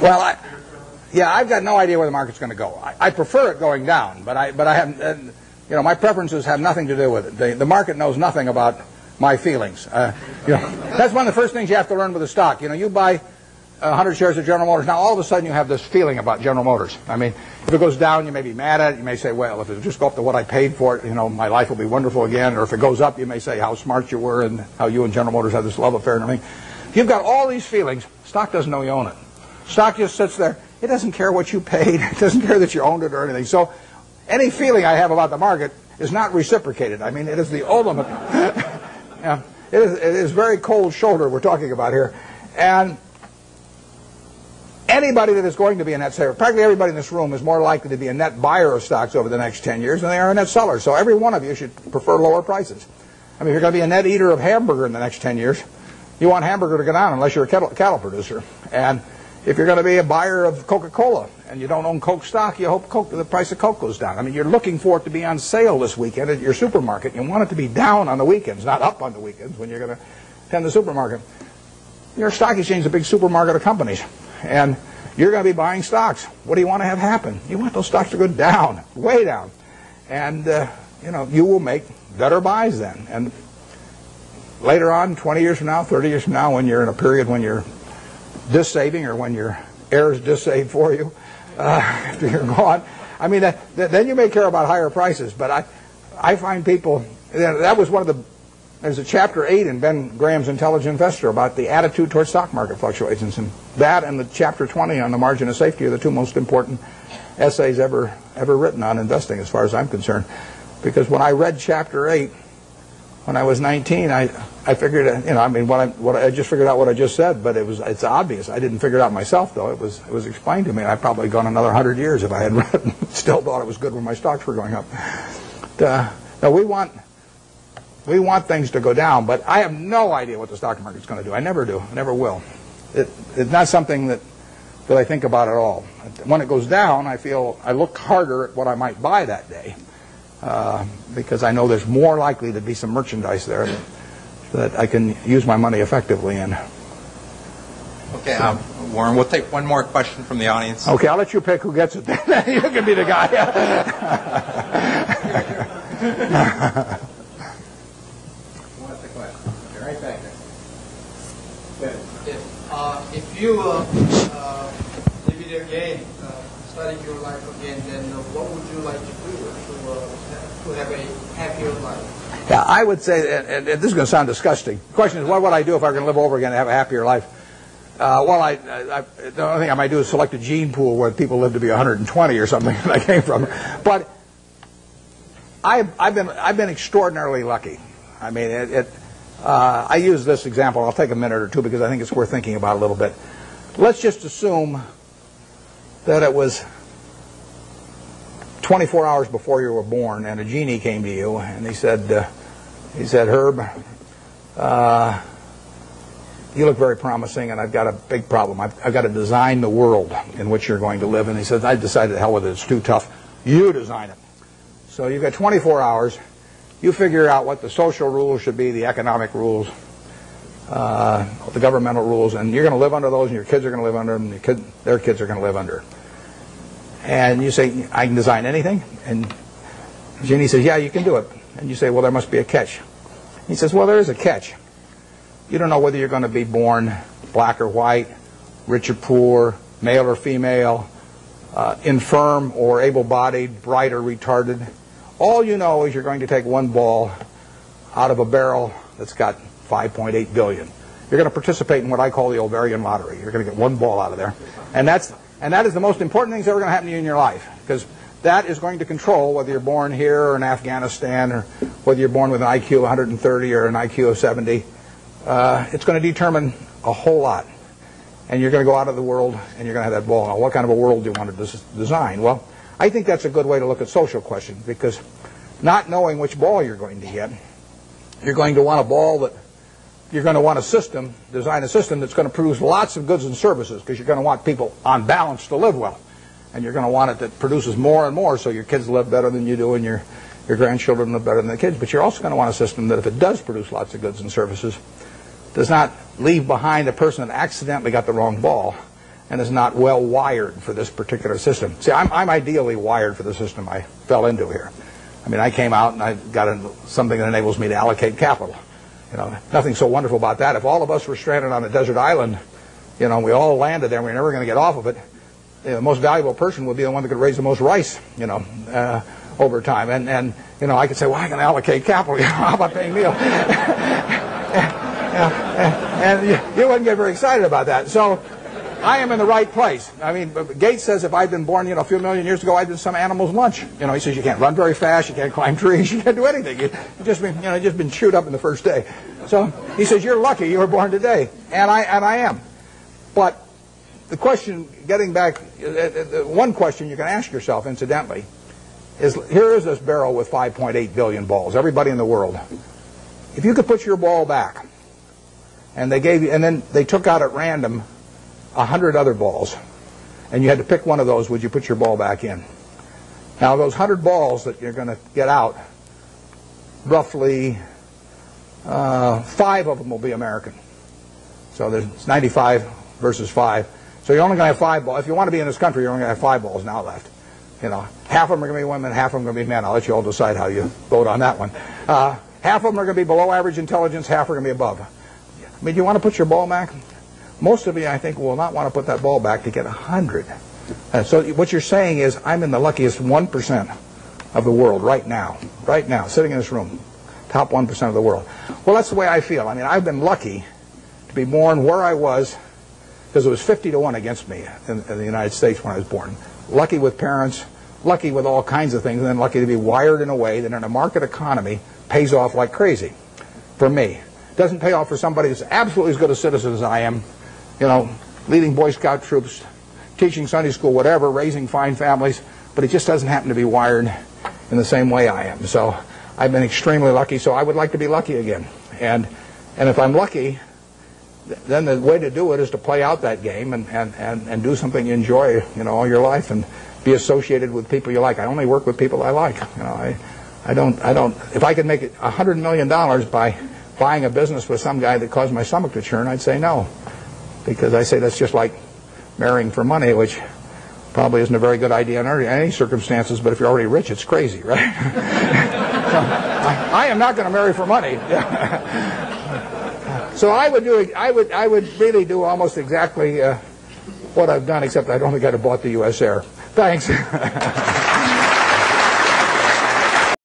Well, yeah, I've got no idea where the market's going to go. I prefer it going down, but I haven't. My preferences have nothing to do with it. The market knows nothing about my feelings. That's one of the first things you have to learn with a stock. You buy 100 shares of General Motors. Now, all of a sudden, you have this feeling about General Motors. I mean, if it goes down, you may be mad at it. You may say, well, if it just go up to what I paid for it, my life will be wonderful again. Or if it goes up, you may say how smart you were and how you and General Motors have this love affair and everything. You've got all these feelings. Stock doesn't know you own it. Stock just sits there. It doesn't care what you paid. It doesn't care that you owned it or anything. So any feeling I have about the market is not reciprocated. I mean, it is the ultimate. It is very cold shoulder we're talking about here. And anybody that is going to be a net saver, practically everybody in this room is more likely to be a net buyer of stocks over the next 10 years than they are a net seller. So every one of you should prefer lower prices. I mean, if you're going to be a net eater of hamburger in the next 10 years, you want hamburger to go down unless you're a cattle producer. And if you're going to be a buyer of Coca-Cola and you don't own Coke stock, you hope the price of Coke goes down. I mean, you're looking for it to be on sale this weekend at your supermarket. You want it to be down on the weekends, not up on the weekends when you're going to attend the supermarket. Your stock exchange is a big supermarket of companies, and you're going to be buying stocks. What do you want to have happen? You want those stocks to go down, way down. And, you will make better buys then. And later on, 20 years from now, 30 years from now, when you're in a period when you're dis-saving or when your heirs dis-save for you after you're gone, I mean, then you may care about higher prices. But I find people, that was one of the, there's a chapter 8 in Ben Graham's Intelligent Investor about the attitude towards stock market fluctuations. And that and the chapter 20 on the margin of safety are the two most important essays ever written on investing as far as I'm concerned. Because when I read chapter 8, when I was 19, I figured, I just figured out what I just said, but it's obvious. I didn't figure it out myself, though. It was explained to me. I'd probably gone another 100 years if I had read it. Still thought it was good when my stocks were going up. No, we want things to go down, but I have no idea what the stock market's going to do. I never do. I never will. It's not something that I think about at all. When it goes down, I look harder at what I might buy that day. Because I know there's more likely to be some merchandise there that I can use my money effectively in. Okay, Warren, we'll take one more question from the audience. Okay, I'll let you pick who gets it. You can be the guy. Right back there. If you live it again, study your life again, then what would you like to do to have a happier life? Yeah, I would say, and this is going to sound disgusting. The question is, what would I do if I were going to live over again and have a happier life? The only thing I might do is select a gene pool where people live to be 120 or something that I came from. But I've been extraordinarily lucky. I mean, I use this example. I'll take a minute or two because I think it's worth thinking about a little bit. Let's just assume that it was 24 hours before you were born, and a genie came to you, and he said, Herb, you look very promising, and I've got a big problem. I've got to design the world in which you're going to live. And he said, I decided, the hell with it, it's too tough. You design it. So you've got 24 hours. You figure out what the social rules should be, the economic rules, the governmental rules, and you're going to live under those, and your kids are going to live under them, and their kids are going to live under. And you say, I can design anything? And Genie says, yeah, you can do it. And you say, well, there must be a catch. He says, well, there is a catch. You don't know whether you're going to be born black or white, rich or poor, male or female, infirm or able-bodied, bright or retarded. All you know is you're going to take one ball out of a barrel that's got 5.8 billion. You're going to participate in what I call the ovarian lottery. You're going to get one ball out of there. And that is the most important thing that's ever going to happen to you in your life, because that is going to control whether you're born here or in Afghanistan, or whether you're born with an IQ of 130 or an IQ of 70. It's going to determine a whole lot. And you're going to go out of the world and you're going to have that ball. Now, what kind of a world do you want to design? Well, I think that's a good way to look at social questions, because not knowing which ball you're going to get, you're going to want a ball that you're going to want design a system that's going to produce lots of goods and services, because you're going to want people on balance to live well. And you're going to want it that produces more and more, so your kids live better than you do and your grandchildren live better than the kids. But you're also going to want a system that, if it does produce lots of goods and services, does not leave behind a person that accidentally got the wrong ball and is not well wired for this particular system. See, I'm ideally wired for the system I fell into here. I mean, I came out and I got something that enables me to allocate capital. You know, nothing so wonderful about that. If all of us were stranded on a desert island, you know, we all landed there and we're never going to get off of it, the most valuable person would be the one that could raise the most rice, you know, over time. And you know, I could say, well, I can allocate capital. You know, how about paying Neil? and you wouldn't get very excited about that. So I am in the right place. I mean, Gates says if I'd been born, you know, a few million years ago, I'd been some animal's lunch. You know, he says you can't run very fast, you can't climb trees, you can't do anything. You've just been, you know, just been chewed up in the first day. So he says you're lucky you were born today, and I am. But the question, getting back, one question you can ask yourself, incidentally, is here is this barrel with 5.8 billion balls. Everybody in the world, if you could put your ball back, and they gave you, and then they took out at random 100 other balls, and you had to pick one of those, would you put your ball back in? Now those 100 balls that you're going to get out, roughly 5 of them will be American. So there's 95 versus 5. So you're only going to have 5 balls. If you want to be in this country, you're only going to have 5 balls now left. You know, half of them are going to be women, half of them are going to be men. I'll let you all decide how you vote on that one. Half of them are going to be below average intelligence, half are going to be above. I mean, do you want to put your ball back? Most of you, I think, will not want to put that ball back to get 100. So what you're saying is, I'm in the luckiest 1% of the world right now, sitting in this room, top 1% of the world. Well, that's the way I feel. I mean, I've been lucky to be born where I was, because it was 50-1 against me in the United States when I was born. Lucky with parents, lucky with all kinds of things, and then lucky to be wired in a way that in a market economy pays off like crazy for me. Doesn't pay off for somebody who's absolutely as good a citizen as I am, you know, leading Boy Scout troops, teaching Sunday school, whatever, raising fine families, but it just doesn't happen to be wired in the same way I am. So I've been extremely lucky, so I would like to be lucky again. And if I'm lucky, then the way to do it is to play out that game and do something you enjoy, you know, all your life, and be associated with people you like. I only work with people I like. You know, I don't. If I could make it $100 million by buying a business with some guy that caused my stomach to churn, I'd say no, because I say that's just like marrying for money, which probably isn't a very good idea in any circumstances. But if you're already rich, it's crazy, right? So, I am not going to marry for money. So I would really do almost exactly what I've done, except I don't think I'd have bought the U.S. Air. Thanks.